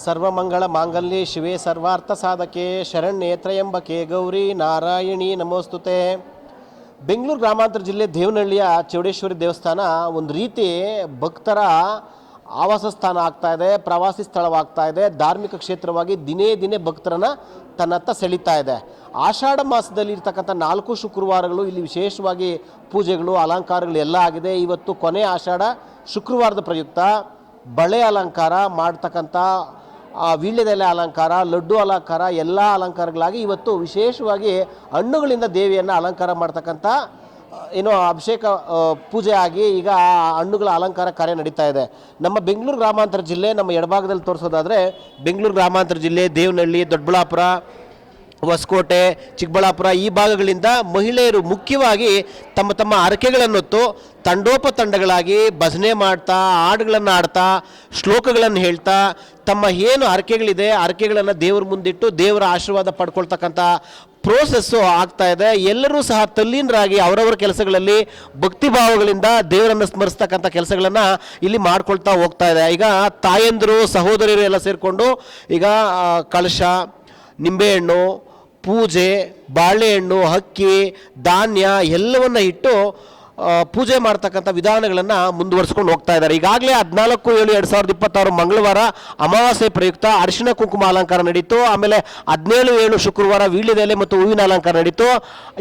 ಸರ್ವಮಂಗಳ ಮಾಂಗಲ್ಯೆ ಶಿವೆ ಸರ್ವಾರ್ಥ ಸಾಧಕೆ ಶರಣ್ಯೆ ತ್ರಯಂಬಕೆ ಗೌರಿ ನಾರಾಯಣಿ ನಮೋಸ್ತುತೆ. ಬೆಂಗಳೂರು ಗ್ರಾಮಾಂತರ ಜಿಲ್ಲೆ ದೇವನಹಳ್ಳಿಯ ಚೌಡೇಶ್ವರಿ ದೇವಸ್ಥಾನ ಒಂದು ರೀತಿ ಭಕ್ತರ ಆವಾಸ ಸ್ಥಾನ ಆಗ್ತಾ ಇದೆ, ಪ್ರವಾಸಿ ಸ್ಥಳವಾಗ್ತಾ ಇದೆ, ಧಾರ್ಮಿಕ ಕ್ಷೇತ್ರವಾಗಿ ದಿನೇ ದಿನೇ ಭಕ್ತರನ್ನು ತನ್ನತ್ತ ಸೆಳೀತಾ ಇದೆ. ಆಷಾಢ ಮಾಸದಲ್ಲಿ ಇರ್ತಕ್ಕಂಥ 4 ಶುಕ್ರವಾರಗಳು ಇಲ್ಲಿ ವಿಶೇಷವಾಗಿ ಪೂಜೆಗಳು ಅಲಂಕಾರಗಳು ಎಲ್ಲ ಆಗಿದೆ. ಇವತ್ತು ಕೊನೆ ಆಷಾಢ ಶುಕ್ರವಾರದ ಪ್ರಯುಕ್ತ ಬಳೆ ಅಲಂಕಾರ ಮಾಡ್ತಕ್ಕಂಥ ವೀಳ್ಯದೆಲೆ ಅಲಂಕಾರ, ಲಡ್ಡು ಅಲಂಕಾರ ಎಲ್ಲ ಅಲಂಕಾರಗಳಾಗಿ ಇವತ್ತು ವಿಶೇಷವಾಗಿ ಹಣ್ಣುಗಳಿಂದ ದೇವಿಯನ್ನು ಅಲಂಕಾರ ಮಾಡ್ತಕ್ಕಂಥ ಅಭಿಷೇಕ ಪೂಜೆ ಆಗಿ ಈಗ ಆ ಹಣ್ಣುಗಳ ಅಲಂಕಾರ ಕಾರ್ಯ ನಡೀತಾ ಇದೆ. ನಮ್ಮ ಬೆಂಗಳೂರು ಗ್ರಾಮಾಂತರ ಜಿಲ್ಲೆ ನಮ್ಮ ಎಡಭಾಗದಲ್ಲಿ ತೋರಿಸೋದಾದರೆ ಬೆಂಗಳೂರು ಗ್ರಾಮಾಂತರ ಜಿಲ್ಲೆ ದೇವನಹಳ್ಳಿ, ದೊಡ್ಡಬಳ್ಳಾಪುರ, ಹೊಸಕೋಟೆ, ಚಿಕ್ಕಬಳ್ಳಾಪುರ ಈ ಭಾಗಗಳಿಂದ ಮಹಿಳೆಯರು ಮುಖ್ಯವಾಗಿ ತಮ್ಮ ತಮ್ಮ ಹರಕೆಗಳನ್ನೊತ್ತು ತಂಡೋಪತಂಡಗಳಾಗಿ ಭಜನೆ ಮಾಡ್ತಾ, ಹಾಡುಗಳನ್ನು ಆಡ್ತಾ, ಶ್ಲೋಕಗಳನ್ನು ಹೇಳ್ತಾ ತಮ್ಮ ಏನು ಹರಕೆಗಳಿದೆ ಹರಕೆಗಳನ್ನು ದೇವ್ರ ಮುಂದಿಟ್ಟು ದೇವರ ಆಶೀರ್ವಾದ ಪಡ್ಕೊಳ್ತಕ್ಕಂಥ ಪ್ರೋಸೆಸ್ಸು ಆಗ್ತಾ ಇದೆ. ಎಲ್ಲರೂ ಸಹ ತಲ್ಲೀನರಾಗಿ ಅವರವರ ಕೆಲಸಗಳಲ್ಲಿ ಭಕ್ತಿಭಾವಗಳಿಂದ ದೇವರನ್ನು ಸ್ಮರಿಸ್ತಕ್ಕಂಥ ಕೆಲಸಗಳನ್ನು ಇಲ್ಲಿ ಮಾಡ್ಕೊಳ್ತಾ ಹೋಗ್ತಾ ಇದೆ. ಈಗ ತಾಯಂದಿರು, ಸಹೋದರಿಯರು ಎಲ್ಲ ಸೇರಿಕೊಂಡು ಈಗ ಕಳಶ, ನಿಂಬೆಹಣ್ಣು, ಪೂಜೆ, ಬಾಳೆಹಣ್ಣು, ಅಕ್ಕಿ, ಧಾನ್ಯ ಎಲ್ಲವನ್ನು ಇಟ್ಟು ಪೂಜೆ ಮಾಡ್ತಕ್ಕಂಥ ವಿಧಾನಗಳನ್ನು ಮುಂದುವರಿಸ್ಕೊಂಡು ಹೋಗ್ತಾ ಇದ್ದಾರೆ. ಈಗಾಗಲೇ 14/7/2026 ಮಂಗಳವಾರ ಅಮಾವಾಸ್ಯೆ ಪ್ರಯುಕ್ತ ಅರಿಶಿಣ ಕುಂಕುಮ ಅಲಂಕಾರ ನಡೀತು. ಆಮೇಲೆ 17/7 ಶುಕ್ರವಾರ ವೀಳ್ಯದೆಲೆ ಮತ್ತು ಹೂವಿನ ಅಲಂಕಾರ ನಡೀತು.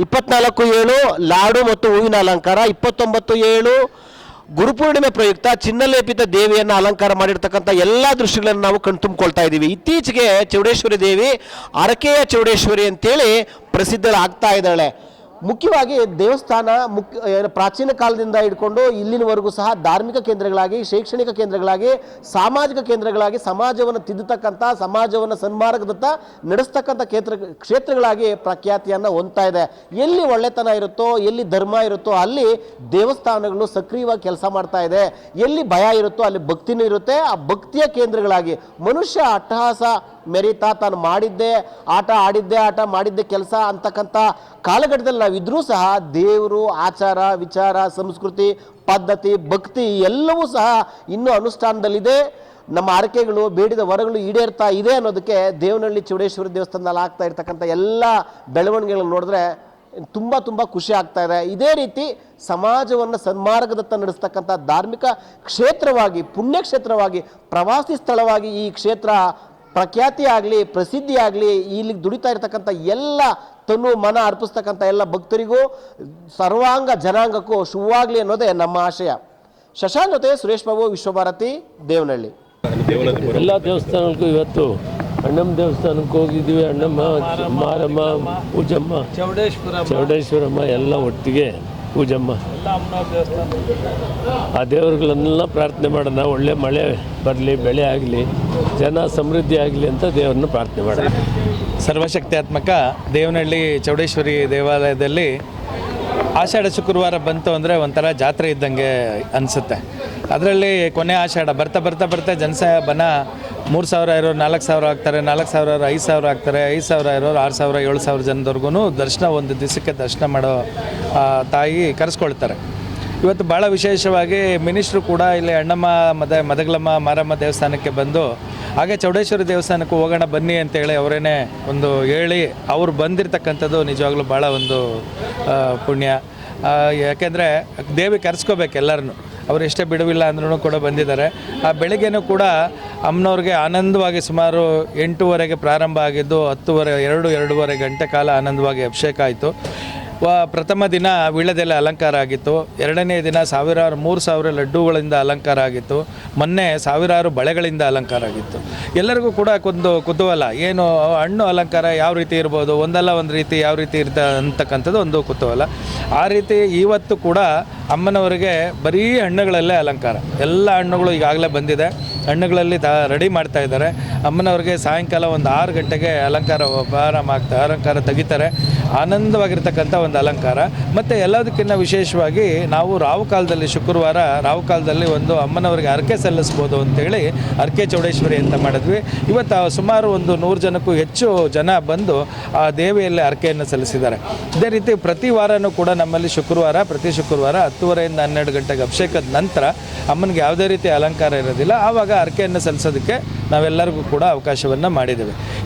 24/7 ಲಾಡು ಮತ್ತು ಹೂವಿನ ಅಲಂಕಾರ. 29/7 ಗುರುಪೂರ್ಣಿಮೆ ಪ್ರಯುಕ್ತ ಚಿನ್ನಲೇಪಿತ ದೇವಿಯನ್ನು ಅಲಂಕಾರ ಮಾಡಿರ್ತಕ್ಕಂಥ ಎಲ್ಲ ದೃಶ್ಯಗಳನ್ನು ನಾವು ಕಣ್ತುಂಬಿಕೊಳ್ತಾ ಇದ್ದೀವಿ. ಇತ್ತೀಚೆಗೆ ಚೌಡೇಶ್ವರಿ ದೇವಿ ಹರಕೆಯ ಚೌಡೇಶ್ವರಿ ಅಂತೇಳಿ ಪ್ರಸಿದ್ಧಳಾಗ್ತಾ ಇದ್ದಾಳೆ. ಮುಖ್ಯವಾಗಿ ದೇವಸ್ಥಾನ ಪ್ರಾಚೀನ ಕಾಲದಿಂದ ಹಿಡ್ಕೊಂಡು ಇಲ್ಲಿನವರೆಗೂ ಸಹ ಧಾರ್ಮಿಕ ಕೇಂದ್ರಗಳಾಗಿ, ಶೈಕ್ಷಣಿಕ ಕೇಂದ್ರಗಳಾಗಿ, ಸಾಮಾಜಿಕ ಕೇಂದ್ರಗಳಾಗಿ ಸಮಾಜವನ್ನು ತಿದ್ದುತಕ್ಕಂಥ, ಸಮಾಜವನ್ನು ಸನ್ಮಾರ್ಗದತ್ತ ನಡೆಸ್ತಕ್ಕಂಥ ಕ್ಷೇತ್ರಗಳಾಗಿ ಪ್ರಖ್ಯಾತಿಯನ್ನು ಹೊಂದ್ತಾ ಇದೆ. ಎಲ್ಲಿ ಒಳ್ಳೆತನ ಇರುತ್ತೋ, ಎಲ್ಲಿ ಧರ್ಮ ಇರುತ್ತೋ ಅಲ್ಲಿ ದೇವಸ್ಥಾನಗಳು ಸಕ್ರಿಯವಾಗಿ ಕೆಲಸ ಮಾಡ್ತಾ ಇದೆ. ಎಲ್ಲಿ ಭಯ ಇರುತ್ತೋ ಅಲ್ಲಿ ಭಕ್ತಿನೂ ಇರುತ್ತೆ. ಆ ಭಕ್ತಿಯ ಕೇಂದ್ರಗಳಾಗಿ ಮನುಷ್ಯ ಅಟ್ಟಹಾಸ ಮೆರೀತಾ ತಾನು ಮಾಡಿದ್ದೆ ಆಟ, ಆಡಿದ್ದೆ ಆಟ, ಮಾಡಿದ್ದೆ ಕೆಲಸ ಅಂತಕ್ಕಂಥ ಕಾಲಘಟ್ಟದಲ್ಲಿ ನಾವಿದ್ರೂ ಸಹ ದೇವರು, ಆಚಾರ, ವಿಚಾರ, ಸಂಸ್ಕೃತಿ, ಪದ್ಧತಿ, ಭಕ್ತಿ ಎಲ್ಲವೂ ಸಹ ಇನ್ನೂ ಅನುಷ್ಠಾನದಲ್ಲಿದೆ. ನಮ್ಮ ಆರಕೆಗಳು, ಬೇಡಿದ ವರಗಳು ಈಡೇರ್ತಾ ಇದೆ ಅನ್ನೋದಕ್ಕೆ ದೇವನಹಳ್ಳಿ ಚೌಡೇಶ್ವರಿ ದೇವಸ್ಥಾನದಲ್ಲಿ ಆಗ್ತಾ ಇರ್ತಕ್ಕಂಥ ಎಲ್ಲ ಬೆಳವಣಿಗೆಗಳನ್ನು ನೋಡಿದ್ರೆ ತುಂಬ ತುಂಬ ಖುಷಿ ಆಗ್ತಾ ಇದೆ. ಇದೇ ರೀತಿ ಸಮಾಜವನ್ನು ಸನ್ಮಾರ್ಗದತ್ತ ನಡೆಸ್ತಕ್ಕಂಥ ಧಾರ್ಮಿಕ ಕ್ಷೇತ್ರವಾಗಿ, ಪುಣ್ಯಕ್ಷೇತ್ರವಾಗಿ, ಪ್ರವಾಸಿ ಸ್ಥಳವಾಗಿ ಈ ಕ್ಷೇತ್ರ ಪ್ರಖ್ಯಾತಿ ಆಗಲಿ, ಪ್ರಸಿದ್ಧಿ ಆಗಲಿ, ಇಲ್ಲಿಗೆ ದುಡಿತಾ ಇರ್ತಕ್ಕಂಥ ಎಲ್ಲ ತನು ಮನ ಅರ್ಪಿಸ್ತಕ್ಕಂಥ ಎಲ್ಲ ಭಕ್ತರಿಗೂ, ಸರ್ವಾಂಗ ಜನಾಂಗಕ್ಕೂ ಶುಭವಾಗಲಿ ಅನ್ನೋದೇ ನಮ್ಮ ಆಶಯ. ಶಶಾಂಕ್ ಜೊತೆ ಸುರೇಶ್ ಬಾಬು, ವಿಶ್ವಭಾರತಿ, ದೇವನಹಳ್ಳಿ. ಎಲ್ಲ ದೇವಸ್ಥಾನಕ್ಕೂ ಇವತ್ತು ಅಣ್ಣಮ್ಮ ದೇವಸ್ಥಾನಕ್ಕೆ ಹೋಗಿದ್ದೀವಿ. ಅಣ್ಣಮ್ಮ, ಮಾರಮ್ಮ, ಪೂಜಮ್ಮ, ಚೌಡೇಶ್ವರಮ್ಮ ಎಲ್ಲ ಒಟ್ಟಿಗೆ ಪೂಜಮ್ಮ, ಆ ದೇವರುಗಳನ್ನೆಲ್ಲ ಪ್ರಾರ್ಥನೆ ಮಾಡೋಣ. ಒಳ್ಳೆ ಮಳೆ ಬರಲಿ, ಬೆಳೆ ಆಗಲಿ, ಜನ ಸಮೃದ್ಧಿ ಆಗಲಿ ಅಂತ ದೇವರನ್ನು ಪ್ರಾರ್ಥನೆ ಮಾಡೋಣ. ಸರ್ವಶಕ್ತ್ಯಾತ್ಮಕ ದೇವನಹಳ್ಳಿ ಚೌಡೇಶ್ವರಿ ದೇವಾಲಯದಲ್ಲಿ ಆಷಾಢ ಶುಕ್ರವಾರ ಬಂತು ಅಂದರೆ ಒಂಥರ ಜಾತ್ರೆ ಇದ್ದಂಗೆ ಅನಿಸುತ್ತೆ. ಅದರಲ್ಲಿ ಕೊನೆ ಆಷಾಢ ಬರ್ತಾ ಬರ್ತಾ ಬರ್ತಾ ಜನಸಾಬನ 3,000 ಇರೋರು 4,000 ಆಗ್ತಾರೆ, 4,000 ಇರೋರು 5,000 ಆಗ್ತಾರೆ, 5,000 ಇರೋರು 6,000, 7,000 ಜನದವರೆಗೂ ದರ್ಶನ, ಒಂದು ದಿವಸಕ್ಕೆ ದರ್ಶನ ಮಾಡೋ ತಾಯಿ ಕರೆಸ್ಕೊಳ್ತಾರೆ. ಇವತ್ತು ಭಾಳ ವಿಶೇಷವಾಗಿ ಮಿನಿಸ್ಟ್ರು ಕೂಡ ಇಲ್ಲಿ ಅಣ್ಣಮ್ಮ ಮದಗಲಮ್ಮ ಮಾರಮ್ಮ ದೇವಸ್ಥಾನಕ್ಕೆ ಬಂದು ಹಾಗೆ ಚೌಡೇಶ್ವರಿ ದೇವಸ್ಥಾನಕ್ಕೆ ಹೋಗೋಣ ಬನ್ನಿ ಅಂತೇಳಿ ಅವರೇನೆ ಒಂದು ಹೇಳಿ ಅವ್ರು ಬಂದಿರತಕ್ಕಂಥದ್ದು ನಿಜವಾಗ್ಲೂ ಭಾಳ ಒಂದು ಪುಣ್ಯ. ಯಾಕೆಂದರೆ ದೇವಿ ಕರೆಸ್ಕೋಬೇಕು ಎಲ್ಲರನ್ನು. ಅವರು ಎಷ್ಟೇ ಬಿಡುವಿಲ್ಲ ಅಂದ್ರೂ ಕೂಡ ಬಂದಿದ್ದಾರೆ. ಆ ಬೆಳಗ್ಗೆನೂ ಕೂಡ ಅಮ್ಮನವ್ರಿಗೆ ಆನಂದವಾಗಿ ಸುಮಾರು 8:30ಗೆ ಪ್ರಾರಂಭ ಆಗಿದ್ದು 2:30 ಗಂಟೆ ಕಾಲ ಆನಂದವಾಗಿ ಅಭಿಷೇಕ ಆಯಿತು. ಪ್ರಥಮ ದಿನ ವೀಳ್ಯದೆಲೆ ಅಲಂಕಾರ ಆಗಿತ್ತು. ಎರಡನೇ ದಿನ 3,000 ಲಡ್ಡುಗಳಿಂದ ಅಲಂಕಾರ ಆಗಿತ್ತು. ಮೊನ್ನೆ ಸಾವಿರಾರು ಬಳೆಗಳಿಂದ ಅಲಂಕಾರ ಆಗಿತ್ತು. ಎಲ್ಲರಿಗೂ ಕೂಡ ಒಂದು ಕುತೂಹಲ, ಏನು ಹಣ್ಣು ಅಲಂಕಾರ ಯಾವ ರೀತಿ ಇರ್ಬೋದು, ಒಂದಲ್ಲ ಒಂದು ರೀತಿ ಯಾವ ರೀತಿ ಅಂತಕ್ಕಂಥದ್ದು ಒಂದು ಕುತೂಹಲ. ಆ ರೀತಿ ಇವತ್ತು ಕೂಡ ಅಮ್ಮನವರಿಗೆ ಬರೀ ಹಣ್ಣುಗಳಲ್ಲೇ ಅಲಂಕಾರ. ಎಲ್ಲ ಹಣ್ಣುಗಳು ಈಗಾಗಲೇ ಬಂದಿದೆ, ಹಣ್ಣುಗಳಲ್ಲಿ ರೆಡಿ ಮಾಡ್ತಾ ಇದ್ದಾರೆ. ಅಮ್ಮನವ್ರಿಗೆ ಸಾಯಂಕಾಲ ಒಂದು 6 ಗಂಟೆಗೆ ಅಲಂಕಾರ ತೆಗಿತಾರೆ. ಆನಂದವಾಗಿರ್ತಕ್ಕಂಥ ಒಂದು ಅಲಂಕಾರ. ಮತ್ತು ಎಲ್ಲದಕ್ಕಿಂತ ವಿಶೇಷವಾಗಿ ನಾವು ರಾಹುಕಾಲದಲ್ಲಿ ಶುಕ್ರವಾರ ರಾಹುಕಾಲದಲ್ಲಿ ಒಂದು ಅಮ್ಮನವರಿಗೆ ಹರಕೆ ಸಲ್ಲಿಸ್ಬೋದು ಅಂತೇಳಿ ಹರಕೆ ಚೌಡೇಶ್ವರಿ ಅಂತ ಮಾಡಿದ್ವಿ. ಇವತ್ತು ಸುಮಾರು ಒಂದು 100 ಜನಕ್ಕೂ ಹೆಚ್ಚು ಜನ ಬಂದು ಆ ದೇವಿಯಲ್ಲಿ ಹರಕೆಯನ್ನು ಸಲ್ಲಿಸಿದ್ದಾರೆ. ಇದೇ ರೀತಿ ಪ್ರತಿ ವಾರನೂ ಕೂಡ ನಮ್ಮಲ್ಲಿ ಪ್ರತಿ ಶುಕ್ರವಾರ 10:30ಯಿಂದ 12 ಗಂಟೆಗೆ ಅಭಿಷೇಕದ ನಂತರ ಅಮ್ಮನಿಗೆ ಯಾವುದೇ ರೀತಿ ಅಲಂಕಾರ ಇರೋದಿಲ್ಲ. ಆವಾಗ ಹರಕೆಯನ್ನು ಸಲ್ಲಿಸೋದಕ್ಕೆ ನಾವೆಲ್ಲರಿಗೂ ಕೂಡ ಅವಕಾಶವನ್ನು ಮಾಡಿದ್ದೇವೆ.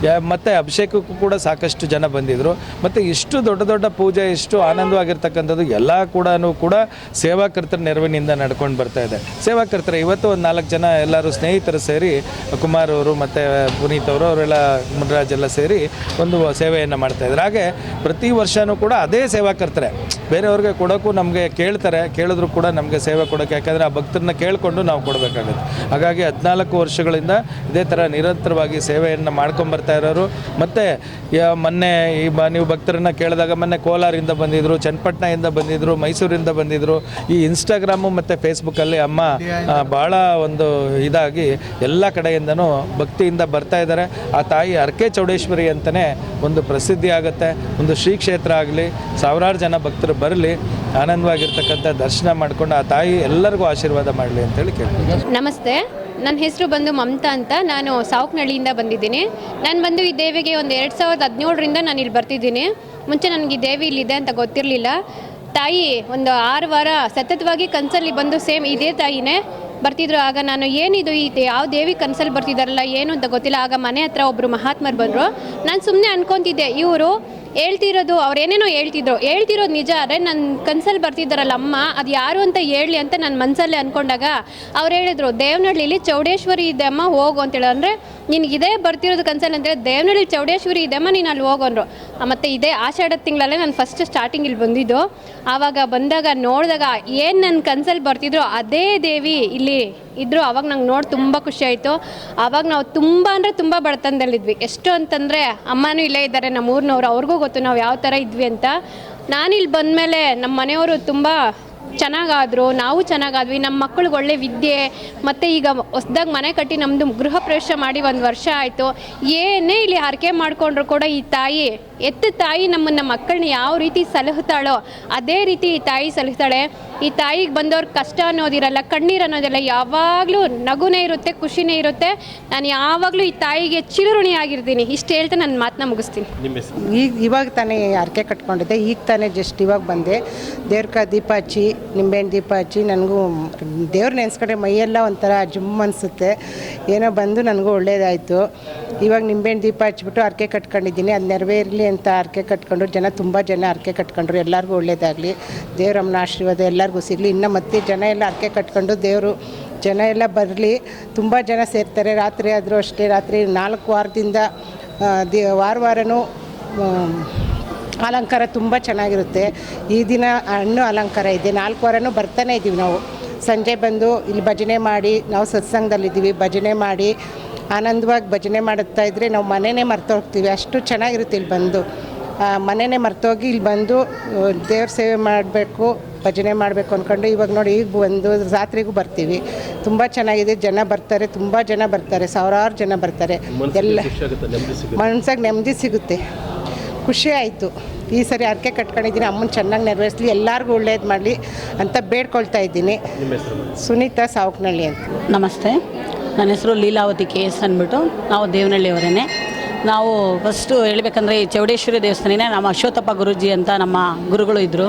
ಮತ್ತು ಅಭಿಷೇಕಕ್ಕೂ ಕೂಡ ಸಾಕಷ್ಟು ಜನ ಬಂದಿದ್ದರು. ಮತ್ತು ಇಷ್ಟು ದೊಡ್ಡ ಪೂಜೆ, ಇಷ್ಟು ಆನಂದವಾಗಿರ್ತಕ್ಕಂಥದ್ದು ಎಲ್ಲ ಕೂಡ ಸೇವಾಕರ್ತರ ನೆರವಿನಿಂದ ನಡ್ಕೊಂಡು ಬರ್ತಾ ಇದೆ. ಸೇವಾಕರ್ತರು ಇವತ್ತು ಒಂದು 4 ಜನ ಎಲ್ಲರೂ ಸ್ನೇಹಿತರು ಸೇರಿ, ಕುಮಾರ್ ಅವರು ಮತ್ತು ಪುನೀತ್ ಅವರು ಅವರೆಲ್ಲ ಮುನ್ರಾಜ್ ಎಲ್ಲ ಸೇರಿ ಒಂದು ಸೇವೆಯನ್ನು ಮಾಡ್ತಾಯಿದ್ದಾರೆ. ಹಾಗೆ ಪ್ರತಿ ವರ್ಷವೂ ಕೂಡ ಅದೇ ಸೇವಾಕರ್ತರೆ ಬೇರೆಯವ್ರಿಗೆ ಕೊಡೋಕ್ಕೂ ನಮಗೆ ಕೇಳಿದ್ರು ಕೂಡ ನಮಗೆ ಸೇವೆ ಕೊಡೋಕ್ಕೆ, ಯಾಕಂದರೆ ಆ ಭಕ್ತರನ್ನ ಕೇಳಿಕೊಂಡು ನಾವು ಕೊಡಬೇಕಾಗುತ್ತೆ. ಹಾಗಾಗಿ 14 ವರ್ಷಗಳಿಂದ ಇದೇ ಥರ ನಿರಂತರವಾಗಿ ಸೇವೆಯನ್ನು ಮಾಡ್ಕೊಂಬರ್ತಾ ಇರೋರು. ಮತ್ತು ಮೊನ್ನೆ ನೀವು ಭಕ್ತರನ್ನ ಕೇಳಿದಾಗ ಮೊನ್ನೆ ಕೋಲಾರಿಂದ ಬಂದಿದ್ದರು, ಚನ್ನಪಟ್ಟಣದಿಂದ ಬಂದಿದ್ದರು, ಮೈಸೂರಿಂದ ಬಂದಿದ್ದರು. ಈ ಇನ್ಸ್ಟಾಗ್ರಾಮು ಮತ್ತು ಫೇಸ್ಬುಕ್ಕಲ್ಲಿ ಅಮ್ಮ ಭಾಳ ಒಂದು ಇದಾಗಿ ಎಲ್ಲ ಕಡೆಯಿಂದನೂ ಭಕ್ತಿಯಿಂದ ಬರ್ತಾ ಇದ್ದಾರೆ. ಆ ತಾಯಿ ಹರಕೆ ಚೌಡೇಶ್ವರಿ ಅಂತಲೇ ಒಂದು ಪ್ರಸಿದ್ಧಿ ಆಗುತ್ತೆ. ಒಂದು ಶ್ರೀ ಕ್ಷೇತ್ರ ಆಗಲಿ, ಸಾವಿರಾರು ಜನ ಭಕ್ತರು ಬರಲಿ, ಆನಂದವಾಗಿರ್ತಕ್ಕಂಥ ದರ್ಶನ ಮಾಡಿಕೊಂಡು ಆ ತಾಯಿ ಎಲ್ಲರಿಗೂ ಆಶೀರ್ವಾದ ಮಾಡಲಿ ಅಂತೇಳಿ ಕೇಳ್ತೀನಿ. ನಮಸ್ತೆ, ನನ್ನ ಹೆಸರು ಬಂದು ಮಮತಾ ಅಂತ. ನಾನು ಸಾವಕನಹಳ್ಳಿಯಿಂದ ಬಂದಿದ್ದೀನಿ. ನಾನು ಬಂದು ಈ ದೇವಿಗೆ ಒಂದು 2017ರಿಂದ ನಾನು ಇಲ್ಲಿ ಬರ್ತಿದ್ದೀನಿ. ಮುಂಚೆ ನನಗೆ ಈ ದೇವಿ ಇಲ್ಲಿದೆ ಅಂತ ಗೊತ್ತಿರಲಿಲ್ಲ. ತಾಯಿ ಒಂದು 6 ವಾರ ಸತತವಾಗಿ ಕನಸಲ್ಲಿ ಬಂದು ಸೇಮ್ ಇದೇ ತಾಯಿನೇ ಬರ್ತಿದ್ರು. ಆಗ ನಾನು ಏನಿದು ಯಾವ ದೇವಿ ಕನಸಲ್ಲಿ ಬರ್ತಿದ್ದಾರಲ್ಲ ಏನು ಅಂತ ಗೊತ್ತಿಲ್ಲ. ಆಗ ಮನೆ ಹತ್ರ ಒಬ್ಬರು ಮಹಾತ್ಮರು ಬಂದರು. ನಾನು ಸುಮ್ಮನೆ ಅನ್ಕೊತಿದ್ದೆ, ಇವರು ಹೇಳ್ತಿರೋದು ಅವ್ರೇನೇನೋ ಹೇಳ್ತಿರೋದು ನಿಜ. ಆದರೆ ನನ್ನ ಕನಸಲ್ಲಿ ಬರ್ತಿದ್ದಾರಲ್ಲ ಅಮ್ಮ, ಅದು ಯಾರು ಅಂತ ಹೇಳಲಿ ಅಂತ ನನ್ನ ಮನಸ್ಸಲ್ಲೇ ಅಂದ್ಕೊಂಡಾಗ ಅವ್ರು ಹೇಳಿದ್ರು, ದೇವನಹಳ್ಳಿಲಿ ಚೌಡೇಶ್ವರಿ ಇದೆ ಅಮ್ಮ, ಹೋಗು ಅಂತೇಳಿ. ಅಂದರೆ ನಿನಗಿದೇ ಬರ್ತಿರೋದು ಕನಸಲ್ಲಿ ಅಂತೇಳಿ ದೇವನಹಳ್ಳಿ ಚೌಡೇಶ್ವರಿ ಇದೆ ಅಮ್ಮ, ನೀನು ಅಲ್ಲಿ ಹೋಗೋಂದ್ರು. ಮತ್ತು ಇದೇ ಆಷಾಢದ ತಿಂಗಳಲ್ಲೇ ನಾನು ಫಸ್ಟ್ ಸ್ಟಾರ್ಟಿಂಗ್ ಇಲ್ಲಿ ಬಂದಿದ್ದು. ಆವಾಗ ಬಂದಾಗ ನೋಡಿದಾಗ ಏನು ನನ್ನ ಕನಸಲ್ಲಿ ಬರ್ತಿದ್ರು ಅದೇ ದೇವಿ ಇಲ್ಲಿ ಇದ್ದರು. ಆವಾಗ ನಂಗೆ ನೋಡಿ ತುಂಬ ಖುಷಿ ಆಯಿತು. ಆವಾಗ ನಾವು ತುಂಬ ಅಂದರೆ ತುಂಬ ಬಡತನದಲ್ಲಿದ್ವಿ. ಎಷ್ಟು ಅಂತಂದರೆ ಅಮ್ಮನೂ ಇಲ್ಲೇ ಇದ್ದಾರೆ, ನಮ್ಮ ಊರಿನವ್ರು, ಅವ್ರಿಗೂ ಗೊತ್ತು ನಾವು ಯಾವ ಥರ ಇದ್ವಿ ಅಂತ. ನಾನಿಲ್ಲಿ ಬಂದಮೇಲೆ ನಮ್ಮ ಮನೆಯವರು ತುಂಬ ಚೆನ್ನಾಗಾದರು, ನಾವು ಚೆನ್ನಾಗಾದ್ವಿ. ನಮ್ಮ ಮಕ್ಕಳಿಗೆ ಒಳ್ಳೆ ವಿದ್ಯೆ, ಮತ್ತು ಈಗ ಹೊಸ್ದಾಗಿ ಮನೆ ಕಟ್ಟಿ ನಮ್ಮದು ಗೃಹ ಪ್ರವೇಶ ಮಾಡಿ 1 ವರ್ಷ ಆಯಿತು. ಏನೇ ಇಲ್ಲಿ ಹರಕೆ ಮಾಡಿಕೊಂಡ್ರು ಕೂಡ ಈ ತಾಯಿ ತಾಯಿ ನಮ್ಮನ್ನು ಮಕ್ಕಳನ್ನ ಯಾವ ರೀತಿ ಸಲಹುತ್ತಾಳೋ ಅದೇ ರೀತಿ ಈ ತಾಯಿ ಸಲಹುತ್ತಾಳೆ. ಈ ತಾಯಿಗೆ ಬಂದವ್ರ ಕಷ್ಟ ಅನ್ನೋದಿರಲ್ಲ, ಕಣ್ಣೀರು ಅನ್ನೋದಿಲ್ಲ, ಯಾವಾಗಲೂ ನಗುನೇ ಇರುತ್ತೆ, ಖುಷಿನೇ ಇರುತ್ತೆ. ನಾನು ಯಾವಾಗಲೂ ಈ ತಾಯಿಗೆ ಚಿರಋಣಿ ಆಗಿರ್ತೀನಿ. ಇಷ್ಟು ಹೇಳ್ತಾ ನನ್ನ ಮಾತನ್ನ ಮುಗಿಸ್ತೀನಿ. ಇವಾಗ ತಾನೇ ಹರಕೆ ಕಟ್ಕೊಂಡಿದ್ದೆ, ಈಗ ತಾನೇ ಜಸ್ಟ್ ಇವಾಗ ಬಂದೆ. ದೇವ್ರ ದೀಪ ಹಚ್ಚಿ, ನಿಂಬೆಹಣ್ಣು ದೀಪ ಹಚ್ಚಿ, ನನಗೂ ದೇವ್ರ ನೆನೆಸ್ಕೊಂಡ್ರೆ ಮೈಯೆಲ್ಲ ಒಂಥರ ಜುಮ್ ಅನಿಸುತ್ತೆ. ಏನೋ ಬಂದು ನನಗೂ ಒಳ್ಳೇದಾಯಿತು. ಇವಾಗ ನಿಂಬೆಹಣ್ಣು ದೀಪ ಹಚ್ಬಿಟ್ಟು ಹರಕೆ ಕಟ್ಕೊಂಡಿದ್ದೀನಿ. ಅದು ನೆರವೇರಲಿ ಅಂತ ಹರಕೆ ಕಟ್ಕೊಂಡ್ರು. ತುಂಬ ಜನ ಹರಕೆ ಕಟ್ಕೊಂಡ್ರು. ಎಲ್ಲರಿಗೂ ಒಳ್ಳೇದಾಗಲಿ, ದೇವರಮ್ಮನ ಆಶೀರ್ವಾದ ಎಲ್ಲರಿಗೂ ಸಿಗಲಿ. ಇನ್ನು ಮತ್ತೆ ಜನ ಎಲ್ಲ ಹರಕೆ ಕಟ್ಕೊಂಡು ದೇವರು ಜನ ಎಲ್ಲ ಬರಲಿ. ತುಂಬ ಜನ ಸೇರ್ತಾರೆ. ರಾತ್ರಿ ಆದರೂ ಅಷ್ಟೇ, ರಾತ್ರಿ 4 ವಾರದಿಂದ ವಾರನೂ ಅಲಂಕಾರ ತುಂಬ ಚೆನ್ನಾಗಿರುತ್ತೆ. ಈ ದಿನ ಹಣ್ಣು ಅಲಂಕಾರ ಇದೆ. 4 ವಾರನೂ ಬರ್ತಾನೆ ಇದ್ದೀವಿ ನಾವು. ಸಂಜೆ ಬಂದು ಇಲ್ಲಿ ಭಜನೆ ಮಾಡಿ, ನಾವು ಸತ್ಸಂಗದಲ್ಲಿದ್ದೀವಿ, ಭಜನೆ ಮಾಡಿ ಆನಂದವಾಗಿ ಭಜನೆ ಮಾಡುತ್ತಾ ಇದ್ದರೆ ನಾವು ಮನೆಯೇ ಮರ್ತೋಗ್ತೀವಿ. ಅಷ್ಟು ಚೆನ್ನಾಗಿರುತ್ತೆ ಇಲ್ಲಿ ಬಂದು. ಮನೆಯೇ ಮರ್ತೋಗಿ ಇಲ್ಲಿ ಬಂದು ದೇವ್ರ ಸೇವೆ ಮಾಡಬೇಕು, ಭಜನೆ ಮಾಡಬೇಕು ಅಂದ್ಕೊಂಡು ಇವಾಗ ನೋಡಿ ಈಗ ಬಂದು ರಾತ್ರಿಗೂ ಬರ್ತೀವಿ. ತುಂಬ ಚೆನ್ನಾಗಿದೆ. ಜನ ಬರ್ತಾರೆ, ತುಂಬ ಜನ ಬರ್ತಾರೆ, ಸಾವಿರಾರು ಜನ ಬರ್ತಾರೆ. ಎಲ್ಲ ಮನ್ಸಾಗ ನೆಮ್ಮದಿ ಸಿಗುತ್ತೆ. ಖುಷಿ ಆಯಿತು. ಈ ಸರಿ ಹರಕೆ ಕಟ್ಕೊಂಡಿದ್ದೀನಿ, ಅಮ್ಮನ ಚೆನ್ನಾಗಿ ನೆರವೇರಿಸಲಿ, ಎಲ್ಲರಿಗೂ ಒಳ್ಳೇದು ಮಾಡಲಿ ಅಂತ ಬೇಡ್ಕೊಳ್ತಾ ಇದ್ದೀನಿ. ಸುನೀತಾ ಸಾವಕನಹಳ್ಳಿ ಅಂತ. ನಮಸ್ತೆ, ನನ್ನ ಹೆಸರು ಲೀಲಾವತಿ KS ಅಂದ್ಬಿಟ್ಟು. ನಾವು ದೇವನಹಳ್ಳಿಯವರೇ. ನಾವು ಫಸ್ಟು ಹೇಳಬೇಕಂದ್ರೆ ಈ ಚೌಡೇಶ್ವರಿ ದೇವಸ್ಥಾನನೇ ನಮ್ಮ ಅಶ್ವತ್ಥಪ್ಪ ಗುರೂಜಿ ಅಂತ ನಮ್ಮ ಗುರುಗಳು ಇದ್ದರು.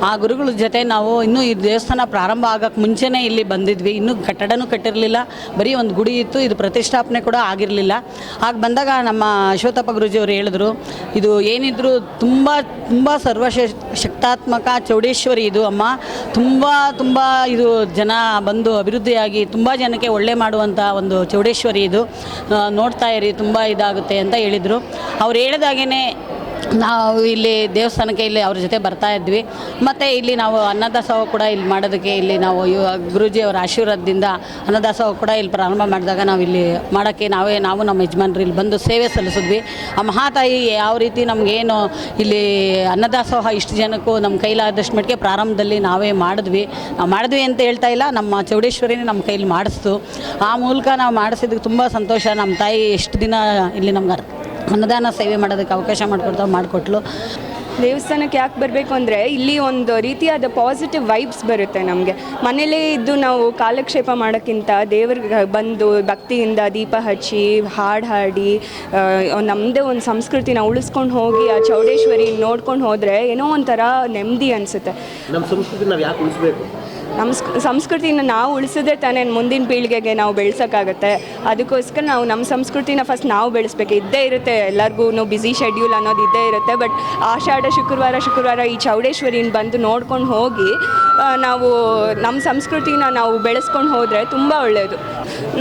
ಆ ಗುರುಗಳ ಜೊತೆ ನಾವು ಇನ್ನೂ ಈ ದೇವಸ್ಥಾನ ಪ್ರಾರಂಭ ಆಗೋಕ್ಕೆ ಮುಂಚೆನೇ ಇಲ್ಲಿ ಬಂದಿದ್ವಿ. ಇನ್ನೂ ಕಟ್ಟಡನೂ ಕಟ್ಟಿರಲಿಲ್ಲ, ಬರೀ ಒಂದು ಗುಡಿ ಇತ್ತು. ಇದು ಪ್ರತಿಷ್ಠಾಪನೆ ಕೂಡ ಆಗಿರಲಿಲ್ಲ. ಆಗ ಬಂದಾಗ ನಮ್ಮ ಅಶ್ವತ್ಥಪ್ಪ ಗುರೂಜಿಯವರು ಹೇಳಿದ್ರು, ಇದು ಏನಿದ್ರು ತುಂಬ ತುಂಬ ಶಕ್ತಾತ್ಮಕ ಚೌಡೇಶ್ವರಿ ಇದು ಅಮ್ಮ, ತುಂಬ ಇದು ಜನ ಬಂದು ಅಭಿವೃದ್ಧಿಯಾಗಿ ತುಂಬ ಜನಕ್ಕೆ ಒಳ್ಳೆ ಮಾಡುವಂಥ ಒಂದು ಚೌಡೇಶ್ವರಿ ಇದು, ನೋಡ್ತಾ ಇರಿ ತುಂಬ ಇದಾಗುತ್ತೆ ಅಂತ ಹೇಳಿದರು. ಅವ್ರು ಹೇಳಿದಾಗೇ ನಾವು ಇಲ್ಲಿ ದೇವಸ್ಥಾನಕ್ಕೆ ಇಲ್ಲಿ ಅವ್ರ ಜೊತೆ ಬರ್ತಾ ಇದ್ವಿ. ಮತ್ತು ಇಲ್ಲಿ ನಾವು ಅನ್ನದಾಸೋಹ ಕೂಡ ಇಲ್ಲಿ ಮಾಡೋದಕ್ಕೆ ಇಲ್ಲಿ ನಾವು ಗುರೂಜಿಯವರ ಆಶೀರ್ವಾದದಿಂದ ಅನ್ನದಾಸೋಹ ಕೂಡ ಇಲ್ಲಿ ಪ್ರಾರಂಭ ಮಾಡಿದಾಗ ನಾವು ಇಲ್ಲಿ ಮಾಡೋಕ್ಕೆ ನಾವು ನಮ್ಮ ಯಜಮಾನ್ರು ಇಲ್ಲಿ ಬಂದು ಸೇವೆ ಸಲ್ಲಿಸಿದ್ವಿ. ಆ ಮಹಾತಾಯಿ ಯಾವ ರೀತಿ ನಮಗೇನು ಇಲ್ಲಿ ಅನ್ನದಾಸೋಹ ಇಷ್ಟು ಜನಕ್ಕೂ ನಮ್ಮ ಕೈಲಾದಷ್ಟು ಮಟ್ಟಿಗೆ ಪ್ರಾರಂಭದಲ್ಲಿ ನಾವೇ ಮಾಡಿದ್ವಿ ಅಂತ ಹೇಳ್ತಾ ಇಲ್ಲ, ನಮ್ಮ ಚೌಡೇಶ್ವರಿನೇ ನಮ್ಮ ಕೈಲಿ ಮಾಡಿಸ್ತು. ಆ ಮೂಲಕ ನಾವು ಮಾಡಿಸಿದ್ದಕ್ಕೆ ತುಂಬ ಸಂತೋಷ. ನಮ್ಮ ತಾಯಿ ಎಷ್ಟು ದಿನ ಇಲ್ಲಿ ನಮ್ಗೆ ಅನ್ನದಾನ ಸೇವೆ ಮಾಡೋದಕ್ಕೆ ಅವಕಾಶ ಮಾಡಿಕೊಟ್ಲು. ದೇವಸ್ಥಾನಕ್ಕೆ ಯಾಕೆ ಬರಬೇಕು ಅಂದರೆ ಇಲ್ಲಿ ಒಂದು ರೀತಿಯಾದ ಪಾಸಿಟಿವ್ ವೈಬ್ಸ್ ಬರುತ್ತೆ ನಮಗೆ. ಮನೇಲೇ ಇದ್ದು ನಾವು ಕಾಲಕ್ಷೇಪ ಮಾಡೋಕ್ಕಿಂತ ದೇವ್ರಿಗೆ ಬಂದು ಭಕ್ತಿಯಿಂದ ದೀಪ ಹಚ್ಚಿ ಹಾಡು ಹಾಡಿ ನಮ್ಮದೇ ಒಂದು ಸಂಸ್ಕೃತಿನ ಉಳಿಸ್ಕೊಂಡು ಹೋಗಿ ಆ ಚೌಡೇಶ್ವರಿ ನೋಡ್ಕೊಂಡು ಹೋದರೆ ಏನೋ ಒಂಥರ ನೆಮ್ಮದಿ ಅನಿಸುತ್ತೆ. ನಮ್ಮ ಸಂಸ್ಕೃತಿ ನಾವು ಯಾಕೆ ಉಳಿಸ್ಬೇಕು? ನಮ್ಮ ಸಂಸ್ಕೃತಿನ ನಾವು ಉಳಿಸಿದ್ರೆ ತಾನೇ ಮುಂದಿನ ಪೀಳಿಗೆಗೆ ನಾವು ಬೆಳೆಸೋಕ್ಕಾಗತ್ತೆ. ಅದಕ್ಕೋಸ್ಕರ ನಾವು ನಮ್ಮ ಸಂಸ್ಕೃತಿನ ಫಸ್ಟ್ ನಾವು ಬೆಳೆಸ್ಬೇಕು. ಇದ್ದೇ ಇರುತ್ತೆ ಎಲ್ಲರಿಗೂ ಬ್ಯುಸಿ ಶೆಡ್ಯೂಲ್ ಅನ್ನೋದು ಇದ್ದೇ ಇರುತ್ತೆ. ಬಟ್ ಆಷಾಢ ಶುಕ್ರವಾರ ಈ ಚೌಡೇಶ್ವರಿನ ಬಂದು ನೋಡ್ಕೊಂಡು ಹೋಗಿ ನಾವು ನಮ್ಮ ಸಂಸ್ಕೃತಿನ ನಾವು ಬೆಳೆಸ್ಕೊಂಡು ಹೋದರೆ ತುಂಬ ಒಳ್ಳೆಯದು.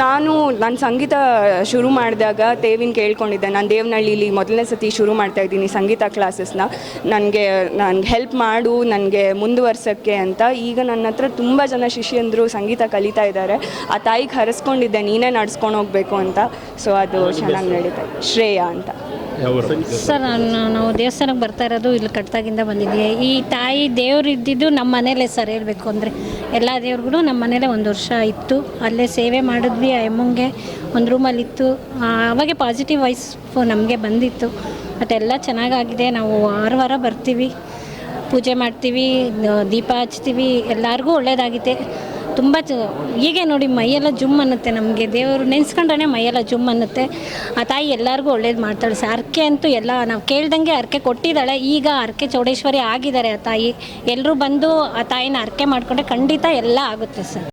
ನಾನು ಸಂಗೀತ ಶುರು ಮಾಡಿದಾಗ ತೇವಿನ ಕೇಳ್ಕೊಂಡಿದ್ದೆ. ನಾನು ದೇವನಹಳ್ಳಿಲಿ ಮೊದಲನೇ ಸತಿ ಶುರು ಮಾಡ್ತಾಯಿದ್ದೀನಿ ಸಂಗೀತ ಕ್ಲಾಸಸ್ನ. ನನಗೆ ಹೆಲ್ಪ್ ಮಾಡು, ನನಗೆ ಮುಂದುವರ್ಸೋಕ್ಕೆ ಅಂತ. ಈಗ ನನ್ನ ಹತ್ರ ತುಂಬ ಜನ ಶಿಷ್ಯಂದರು ಸಂಗೀತ ಕಲಿತಾ ಇದ್ದಾರೆ. ಆ ತಾಯಿಗೆ ಹರಿಸ್ಕೊಂಡಿದ್ದೆ, ನೀನೇ ನಡ್ಸ್ಕೊಂಡು ಹೋಗಬೇಕು ಅಂತ. ಸೊ ಅದು ಚೆನ್ನಾಗಿ ನಡೀತಾ ಇದೆ. ಶ್ರೇಯಾ ಅಂತ ಸರ್. ನಾವು ದೇವಸ್ಥಾನಕ್ಕೆ ಬರ್ತಾ ಇರೋದು ಇಲ್ಲಿ ಕಟ್ಟಾಗಿಂದ ಬಂದಿದ್ದೀವಿ. ಈ ತಾಯಿ ದೇವ್ರು ಇದ್ದಿದ್ದು ನಮ್ಮ ಮನೇಲೇ ಸರ್. ಹೇಳಬೇಕು ಅಂದರೆ ಎಲ್ಲ ದೇವ್ರಿಗೂ ನಮ್ಮ ಮನೇಲೇ 1 ವರ್ಷ ಇತ್ತು. ಅಲ್ಲೇ ಸೇವೆ ಮಾಡಿದ್ವಿ. ಆ ಎಮ್ಮಂಗೆ ಒಂದು ರೂಮಲ್ಲಿತ್ತು. ಅವಾಗೆ ಪಾಸಿಟಿವ್ ವೈಸ್ ನಮಗೆ ಬಂದಿತ್ತು. ಅದೆಲ್ಲ ಚೆನ್ನಾಗಾಗಿದೆ. ನಾವು ವಾರ ಬರ್ತೀವಿ, ಪೂಜೆ ಮಾಡ್ತೀವಿ, ದೀಪ ಹಚ್ತೀವಿ. ಎಲ್ಲರಿಗೂ ಒಳ್ಳೆಯದಾಗಿದೆ ತುಂಬ. ಹೀಗೆ ನೋಡಿ ಮೈಯೆಲ್ಲ ಜುಮ್ ಅನ್ನುತ್ತೆ. ನಮಗೆ ದೇವರು ನೆನೆಸ್ಕೊಂಡ್ರೆ ಮೈಯೆಲ್ಲ ಜುಮ್ ಅನ್ನುತ್ತೆ. ಆ ತಾಯಿ ಎಲ್ಲರಿಗೂ ಒಳ್ಳೇದು ಮಾಡ್ತಾಳೆ ಸರ್. ಹರಕೆ ಅಂತೂ ಎಲ್ಲ ನಾವು ಕೇಳ್ದಂಗೆ ಹರಕೆ ಕೊಟ್ಟಿದ್ದಾಳೆ. ಈಗ ಹರಕೆ ಚೌಡೇಶ್ವರಿ ಆಗಿದ್ದಾರೆ ಆ ತಾಯಿ. ಎಲ್ಲರೂ ಬಂದು ಆ ತಾಯಿನ ಹರಕೆ ಮಾಡಿಕೊಂಡ್ರೆ ಖಂಡಿತ ಎಲ್ಲ ಆಗುತ್ತೆ ಸರ್.